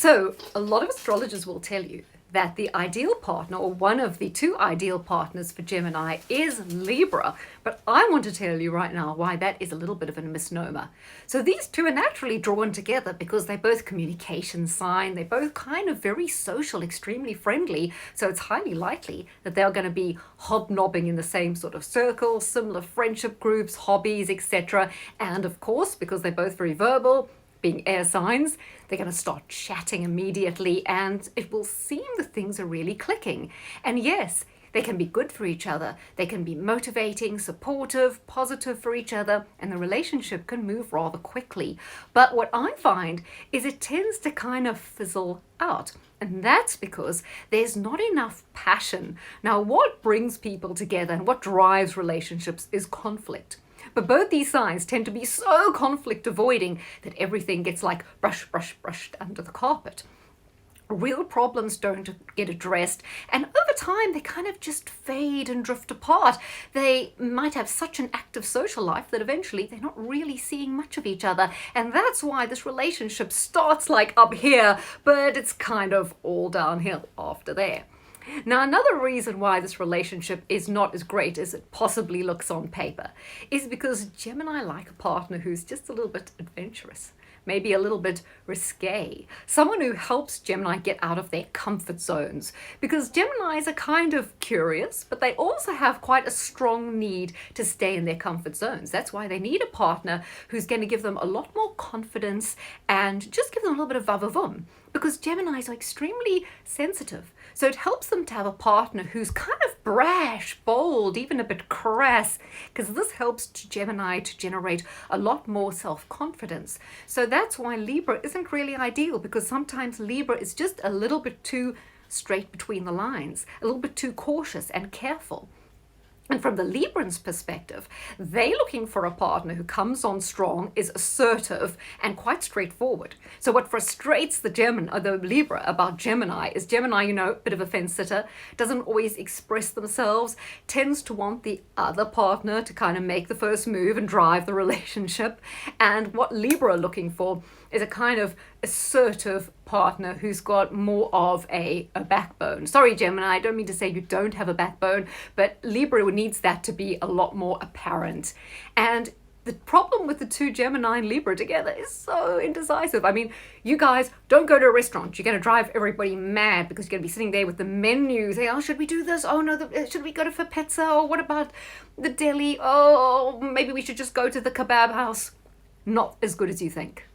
So a lot of astrologers will tell you that the ideal partner, or one of the two ideal partners for Gemini, is Libra. But I want to tell you right now why that is a little bit of a misnomer. So these two are naturally drawn together because they're both communication sign. They're both kind of very social, extremely friendly. So it's highly likely that they're going to be hobnobbing in the same sort of circle, similar friendship groups, hobbies, etc. And of course, because they're both very verbal, being air signs, they're going to start chatting immediately, and it will seem that things are really clicking. And yes, they can be good for each other. They can be motivating, supportive, positive for each other, and the relationship can move rather quickly. But what I find is it tends to kind of fizzle out. And that's because there's not enough passion. Now, what brings people together and what drives relationships is conflict. But both these signs tend to be so conflict avoiding that everything gets like brushed under the carpet. Real problems don't get addressed, and over time they kind of just fade and drift apart. They might have such an active social life that eventually they're not really seeing much of each other, and that's why this relationship starts like up here, but it's kind of all downhill after there. Now, another reason why this relationship is not as great as it possibly looks on paper is because Gemini like a partner who's just a little bit adventurous, maybe a little bit risque, someone who helps Gemini get out of their comfort zones, because Geminis are kind of curious, but they also have quite a strong need to stay in their comfort zones. That's why they need a partner who's going to give them a lot more confidence and just give them a little bit of va-va-vum, because Geminis are extremely sensitive. So it helps them to have a partner who's kind of brash, bold, even a bit crass, because this helps Gemini to generate a lot more self-confidence. So that's why Libra isn't really ideal, because sometimes Libra is just a little bit too straight between the lines, a little bit too cautious and careful. And from the Librans' perspective, they're looking for a partner who comes on strong, is assertive, and quite straightforward. So what frustrates the Libra about Gemini is Gemini, a bit of a fence sitter, doesn't always express themselves, tends to want the other partner to kind of make the first move and drive the relationship. And what Libra are looking for is a kind of assertive partner who's got more of a backbone. Sorry, Gemini, I don't mean to say you don't have a backbone, but Libra needs that to be a lot more apparent. And the problem with the two Gemini and Libra together is so indecisive. I mean, you guys don't go to a restaurant. You're going to drive everybody mad because you're going to be sitting there with the menu saying, oh, should we do this? Oh, no, should we go for pizza? Or what about the deli? Oh, maybe we should just go to the kebab house. Not as good as you think.